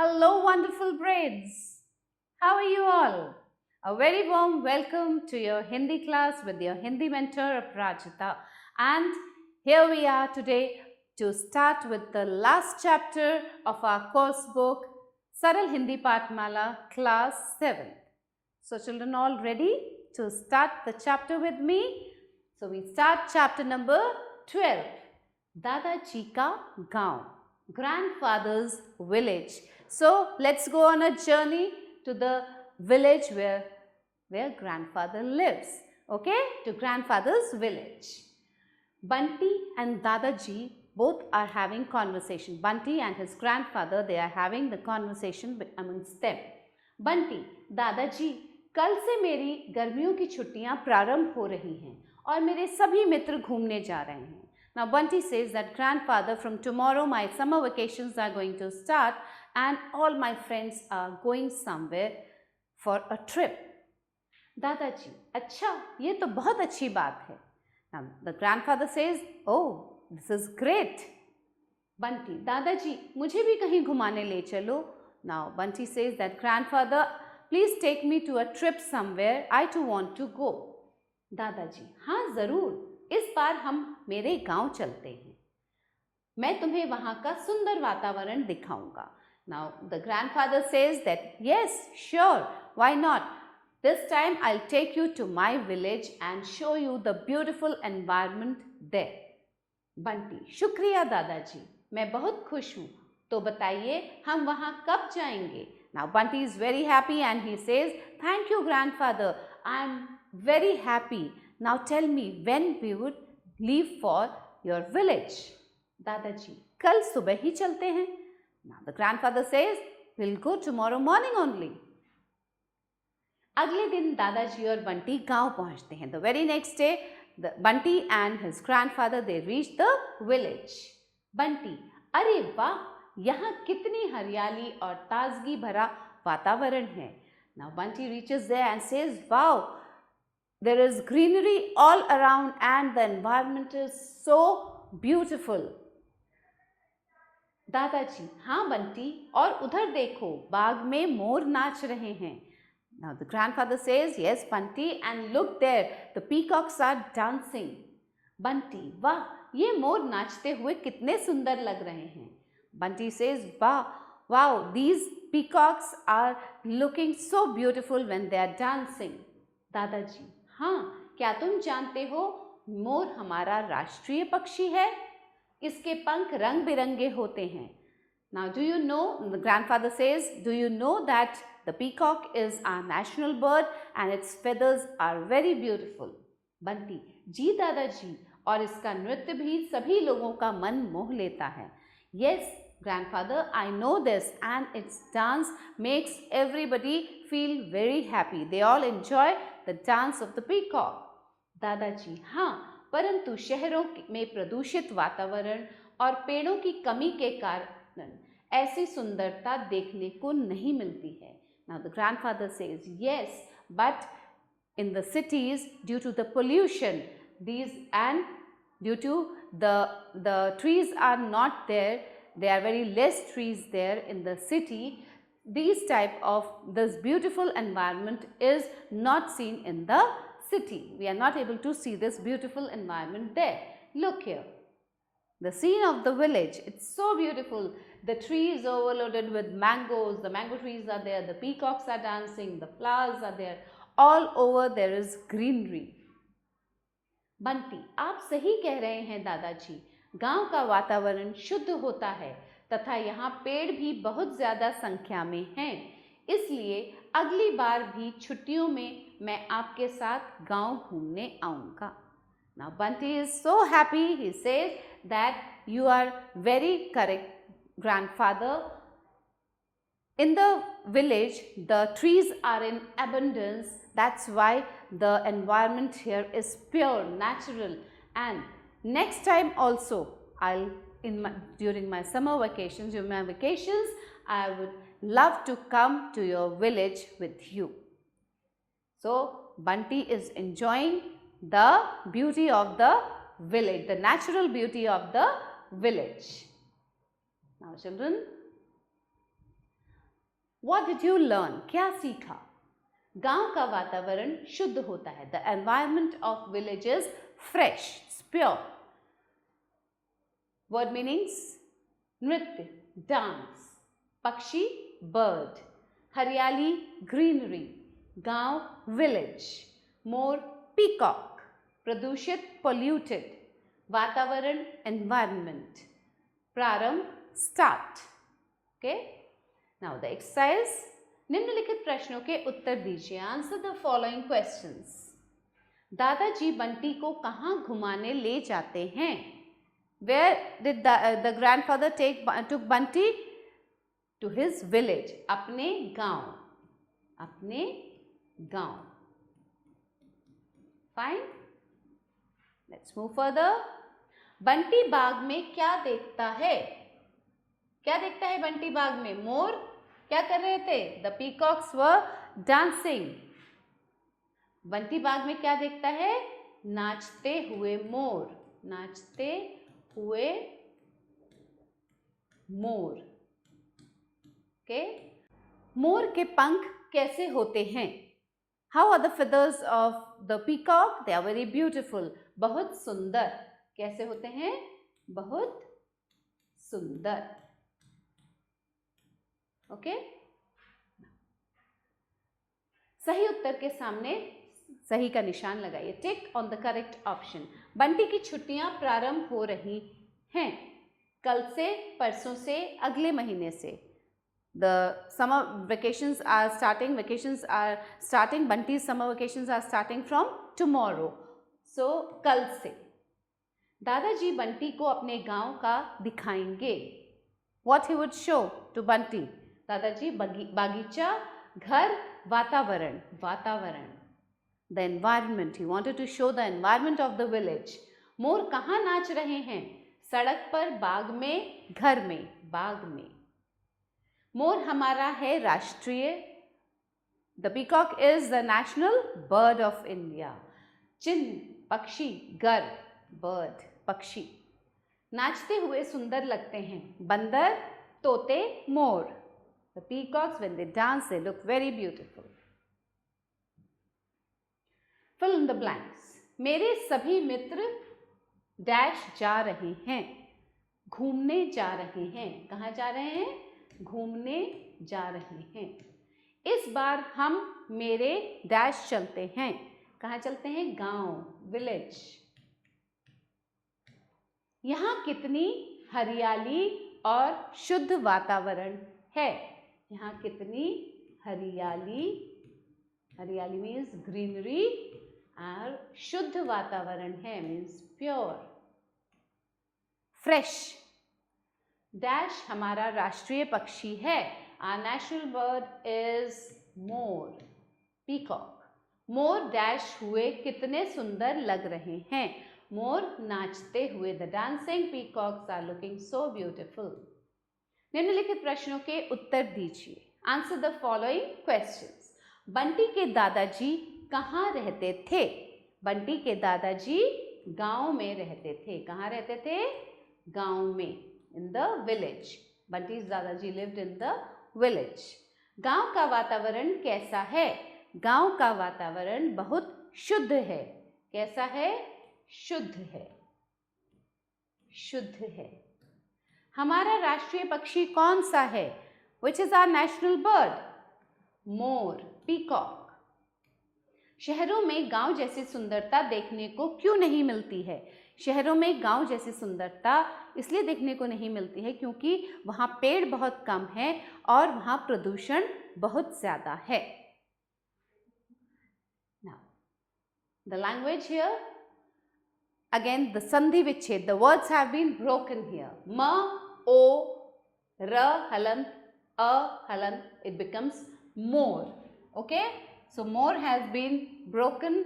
Hello, wonderful braids. How are you all? A very warm welcome to your Hindi class with your Hindi mentor, Aprajita. And here we are today to start with the last chapter of our course book, Saral Hindi Patmala, class 7. So, children, all ready to start the chapter with me? So, we start chapter number 12, Dadaji Ka Gaon, grandfather's village. So, let's go on a journey to the village where grandfather lives. Okay, to grandfather's village. Bunty and Dadaji both are having conversation. Bunty and his grandfather, they are having the conversation amongst them. Bunty, दादाजी, कल से मेरी गर्मियों की छुट्टियां प्रारंभ हो रही हैं और मेरे सभी मित्र घूमने जा रहे हैं. Now Bunty says that grandfather, from tomorrow my summer vacations are going to start and all my friends are going somewhere for a trip. दादाजी, अच्छा, ये तो बहुत अच्छी बात है. Now the grandfather says, oh, this is great. Bunty, दादाजी, मुझे भी कहीं घुमाने ले चलो. Now Bunty says that grandfather, please take me to a trip somewhere. I too want to go. दादाजी, हाँ ज़रूर, इस बार हम मेरे गांव चलते हैं. मैं तुम्हें वहाँ का सुंदर वातावरण दिखाऊंगा. Now the grandfather says that yes, sure, why not? This time I'll take you to my village and show you the beautiful environment there. Bunty, शुक्रिया दादाजी, मैं बहुत खुश हूँ. तो बताइए हम वहाँ कब जाएंगे? Now Bunty is very happy and he says, thank you grandfather, I'm very happy. Now tell me when we would leave for your village. दादाजी, कल सुबह ही चलते हैं. Now the grandfather says, we'll go tomorrow morning only. अगले दिन दादाजी और बंटी गांव पहुंचते हैं. The very next day, Bunty and his grandfather, they reach the village. Bunty, अरे वाह, यहाँ कितनी हरियाली और ताजगी भरा वातावरण है. Now Bunty reaches there and says, wow, there is greenery all around and the environment is so beautiful. दादाजी, हाँ बंटी, और उधर देखो, बाग में मोर नाच रहे हैं. Now the grandfather says, yes Bunty, and look there, the peacocks are dancing. Bunty, वाह, ये मोर नाचते हुए कितने सुंदर लग रहे हैं. Bunty says, wow, these peacocks are looking so beautiful when they are dancing. दादाजी, हाँ, क्या तुम जानते हो, मोर हमारा राष्ट्रीय पक्षी है. इसके पंख रंग बिरंगे होते हैं. Now do you know, the grandfather says, do you know that the peacock is our national bird and its feathers are very beautiful. Bunty, जी दादाजी, और इसका नृत्य भी सभी लोगों का मन मोह लेता है. Yes grandfather, I know this, and its dance makes everybody feel very happy. They all enjoy the dance of the peacock. दादाजी, हाँ, परंतु शहरों में प्रदूषित वातावरण और पेड़ों की कमी के कारण ऐसी सुंदरता देखने को नहीं मिलती है. Now the grandfather says, yes, but in the cities, due to the pollution, due to the trees are not there, there are very less trees there in the city. This beautiful environment is not seen in the city. We are not able to see this beautiful environment there. Look here, the scene of the village, it's so beautiful. The trees overloaded with mangoes, the mango trees are there, the peacocks are dancing, the flowers are there, all over there is greenery. Bunty, आप सही कह रहे हैं दादाजी, गांव का वातावरण शुद्ध होता है तथा यहाँ पेड़ भी बहुत ज़्यादा संख्या में हैं. इसलिए अगली बार भी छुट्टियों में मैं आपके साथ गांव घूमने आऊँगा. Now Bunty is so happy. He says that you are very correct, grandfather. In the village, the trees are in abundance. That's why the environment here is pure, natural. And next time also, during my summer vacations, I would love to come to your village with you. So Bunty is enjoying the beauty of the village, the natural beauty of the village. Now children, What did you learn? क्या सीखा? गांव का वातावरण शुद्ध होता है. The environment of village is fresh, it's pure. Word meanings: नृत्य, dance, पक्षी, bird, हरियाली, greenery, गांव, village, मोर, peacock, प्रदूषित, polluted, वातावरण, environment, प्रारंभ, start. Okay? Now the exercise. निम्नलिखित प्रश्नों के उत्तर दीजिए. Answer the following questions. दादाजी बंटी को कहाँ घुमाने ले जाते हैं? Where did the grandfather took Bunty? To his village. अपने गांव. अपने गांव. Fine. Let's move further. Bunty बाग में क्या देखता है? क्या देखता है बंटी बाग में? मोर क्या कर रहे थे? The peacocks were dancing. Bunty बाग में क्या देखता है? नाचते हुए मोर. नाचते हुए मोर. Okay? मोर के पंख कैसे होते हैं? How are the feathers of the peacock? They are very beautiful. बहुत सुंदर. कैसे होते हैं? बहुत सुंदर. ओके? सही उत्तर के सामने सही का निशान लगाइए. Tick on the correct option. Bunty की छुट्टियां प्रारंभ हो रही हैं. कल से, परसों से, अगले महीने से. The summer vacations are starting. Bunty's summer vacations are starting from tomorrow. So कल से. दादाजी बंटी को अपने गांव का दिखाएंगे. What he would show to Bunty? दादाजी बागीचा, घर, वातावरण. वातावरण. The environment. He wanted to show the environment of the village. मोर कहाँ नाच रहे हैं? सड़क पर, बाग में, घर में. बाग में. मोर हमारा है राष्ट्रीय. The peacock is the national bird of India. चिन्ह, पक्षी, गर, bird, पक्षी. नाचते हुए सुंदर लगते हैं. बंदर, तोते, मोर. The peacocks, when they dance, they look very beautiful. Fill in the blanks. मेरे सभी मित्र डैश जा रहे हैं. घूमने जा रहे हैं. कहाँ जा रहे हैं? घूमने जा रहे हैं. इस बार हम मेरे डैश चलते हैं. कहाँ चलते हैं? गांव, विलेज. यहाँ कितनी हरियाली और शुद्ध वातावरण है. यहाँ कितनी हरियाली, हरियाली मीन्स ग्रीनरी, और शुद्ध वातावरण है मीन्स प्योर. फ्रेश. डैश हमारा राष्ट्रीय पक्षी है. Our national bird is more, peacock. More dash हुए कितने सुंदर लग रहे हैं. मोर नाचते हुए. The dancing peacocks are looking so beautiful. निम्नलिखित प्रश्नों के उत्तर दीजिए. Answer the following questions. Bunty के दादाजी कहाँ रहते थे? बंटी के दादाजी गांव में रहते थे. कहाँ रहते थे? गांव में. In the village. Bunty's दादाजी lived in the village. गांव का वातावरण कैसा है? गांव का वातावरण बहुत शुद्ध है. कैसा है? शुद्ध है. शुद्ध है. हमारा राष्ट्रीय पक्षी कौन सा है? Which is our national bird? More, peacock. शहरों में गांव जैसी सुंदरता देखने को क्यों नहीं मिलती है? शहरों में गांव जैसी सुंदरता इसलिए देखने को नहीं मिलती है क्योंकि वहाँ पेड़ बहुत कम है और वहाँ प्रदूषण बहुत ज़्यादा है. Now, the language here, again the sandhi vichhed, the words have been broken here. Ma, o, ra, halant, a, halant, it becomes more. Okay? So more has been broken.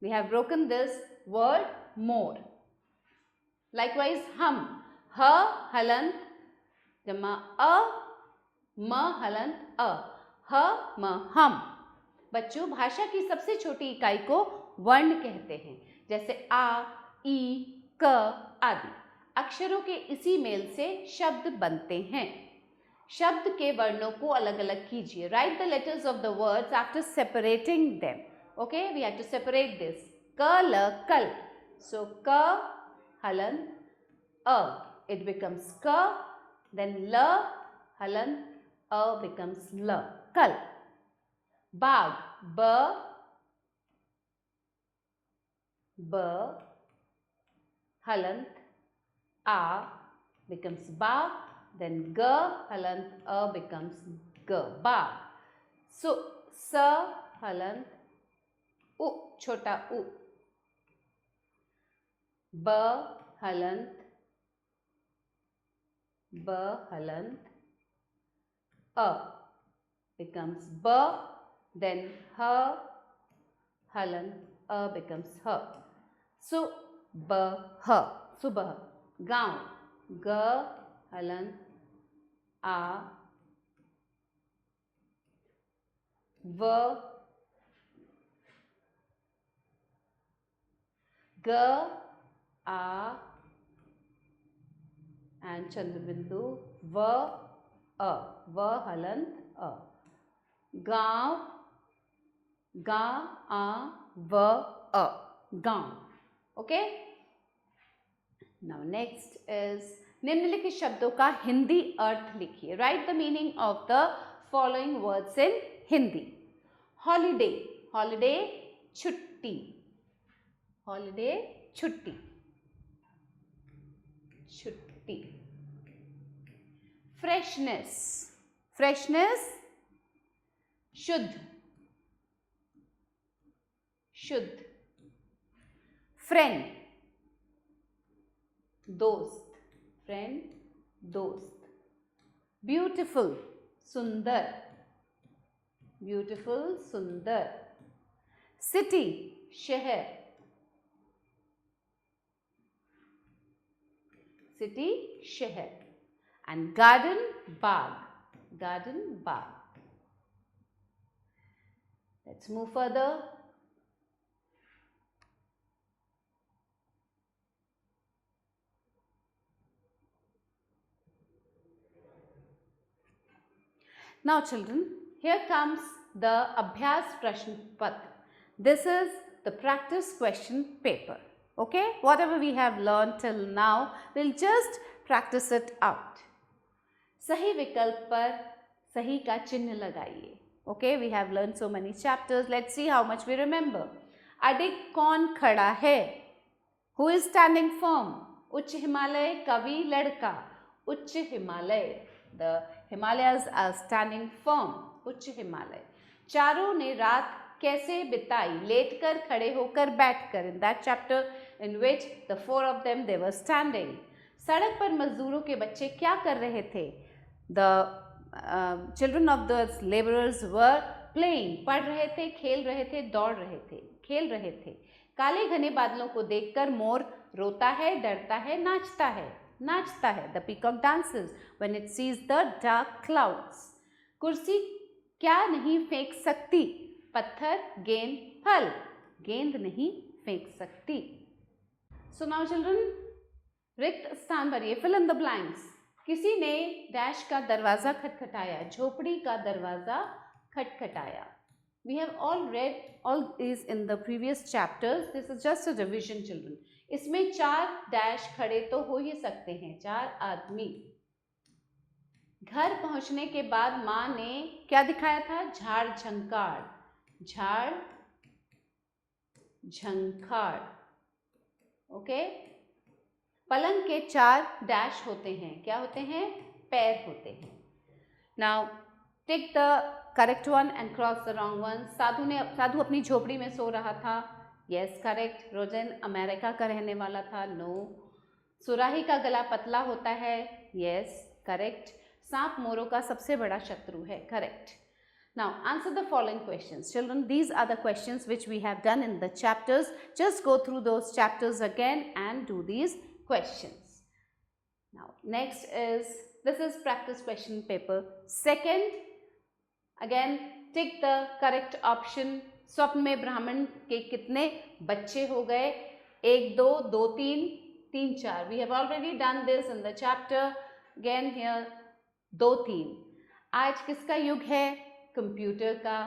We have broken this word more. Likewise, hum, ha, halant, jama a, ma, halant, a, ha, ma, hum. बच्चों, भाषा की सबसे छोटी इकाई को वर्ण कहते हैं. जैसे आ, ई, क आदि. अक्षरों के इसी मेल से शब्द बनते हैं. शब्द के वर्णों को अलग अलग कीजिए. Write the letters of the words after separating them. Okay, we have to separate this. K, L, kal. So K, halant, A. It becomes K. Then L, halant, A becomes L. Kal. Bag, B, B, halant, A becomes ba, then g, halant, a becomes g, bag. So sa, halant, u, chota u, b, halant, a becomes b, then ha, halant, a becomes ha. So ba, subah. Gaon, g, halant, a, v, g, a, and Chandrabindu, v, a, v, halant, a. Gaon, ga, a, v, a, gaon. Okay. Now next is निम्नलिखित शब्दों का हिंदी अर्थ लिखिए. Write the meaning of the following words in Hindi. Holiday, holiday, छुट्टी, holiday, छुट्टी, छुट्टी. Freshness, freshness, शुद्ध, शुद्ध. Friend, दोस्त, friend, दोस्त. Beautiful, सुंदर, beautiful, सुंदर. City, शहर, city, शहर. And garden, Bagh, garden, Bagh. Let's move further. Now children, here comes the Abhyas Prashn Patra. This is the practice question paper. Okay, whatever we have learned till now, we'll just practice it out. सही विकल्प पर सही का चिन्ह लगाइए. Okay, we have learned so many chapters. Let's see how much we remember. अधिक कौन खड़ा है? Who is standing firm? उच्च हिमालय, कवि, लड़का. उच्च Himalaya. The Himalayas are standing firm. उच्च हिमालय. चारों ने रात कैसे बिताई? लेटकर, खड़े होकर, बैठकर. In that chapter in which the four of them they were standing. सड़क पर मजदूरों के बच्चे क्या कर रहे थे? The children of the laborers were playing. पढ़ रहे थे, खेल रहे थे, दौड़ रहे थे, खेल रहे थे. काले घने बादलों को देखकर मोर रोता है, डरता है, नाचता है. नाचता है. The peacock dances when it sees the dark clouds. कुर्सी क्या नहीं फेंक सकती? पत्थर, गेंद, फल. गेंद नहीं फेंक सकती. So now children, रिक्त स्थान भरिए. Fill in the blanks. किसी ने डैश का दरवाजा खटखटाया. झोपड़ी का दरवाजा खटखटाया. We have all read all these in the previous chapters. This is just a revision children. इसमें 4 डैश खड़े तो हो ही सकते हैं. 4 आदमी. घर पहुंचने के बाद माँ ने क्या दिखाया था? झाड़ झंकार. झाड़ झंकार. ओके. पलंग के 4 डैश होते हैं. क्या होते हैं? पैर होते हैं. Now tick the correct one and cross the wrong one. साधु अपनी झोपड़ी में सो रहा था. Yes correct. रोजन अमेरिका का रहने वाला था. नो. सुराही का गला पतला होता है. Yes correct. सांप मोरों का सबसे बड़ा शत्रु है. Correct. Now answer the following questions. Children, these are the questions which we have done in the chapters. Just go through those chapters again and do these questions. Now next is, this is practice question paper. Second, again tick the correct option. स्वप्न में ब्राह्मण के कितने बच्चे हो गए? 1 2 2 3 3 4. We have already done this in the chapter. Again here 2 theme. आज किसका युग है? कंप्यूटर का।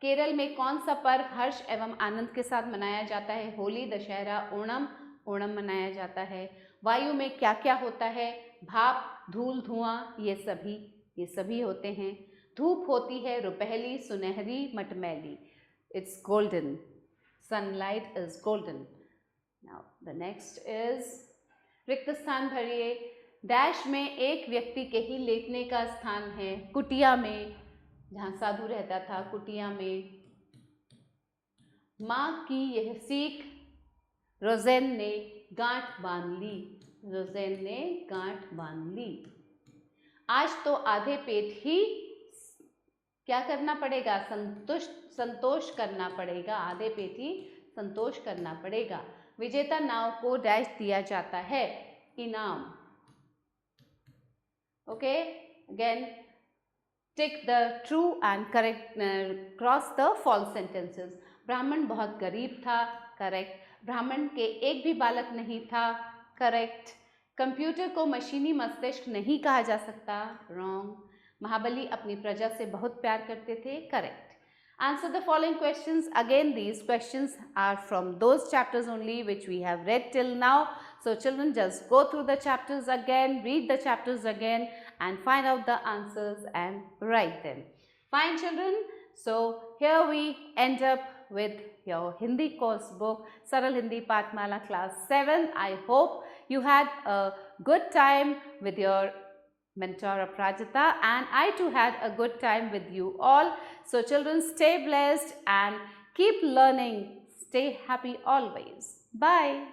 केरल में कौन सा पर्व हर्ष एवं आनंद के साथ मनाया जाता है? होली, दशहरा, ओणम। ओणम मनाया जाता है। वायु में क्या क्या होता है? भाप, धूल, धुआं, ये सभी होते हैं। धूप होती है रुपहली, सुनहरी, मटमैली। It's golden. Sunlight is golden. Now the next is रिक्त स्थान भरिए। डैश में एक व्यक्ति के ही लेटने का स्थान है। कुटिया में, जहाँ साधु रहता था, कुटिया में। माँ की यह सीख रोजेन ने गांठ बांध ली। रोजेन ने गांठ बांध ली। आज तो आधे पेट ही क्या करना पड़ेगा? संतोष करना पड़ेगा। आधे पेट ही संतोष करना पड़ेगा। विजेता नाव को डैश दिया जाता है, इनाम। Okay, again tick the true and correct, cross the false sentences. ब्राह्मण बहुत गरीब था, करेक्ट। ब्राह्मण के एक भी बालक नहीं था, करेक्ट। कंप्यूटर को मशीनी मस्तिष्क नहीं कहा जा सकता, रॉन्ग। महाबली अपनी प्रजा से बहुत प्यार करते थे, correct. Answer the following questions. Again, these questions are from those chapters only which we have read till now. So children, just go through the chapters again, read the chapters again and find out the answers and write them. Fine children, so here we end up with your Hindi course book, Saral Hindi Pathmala class 7. I hope you had a good time with your mentor Aprajita, and I too had a good time with you all. So children, stay blessed and keep learning. Stay happy always. Bye.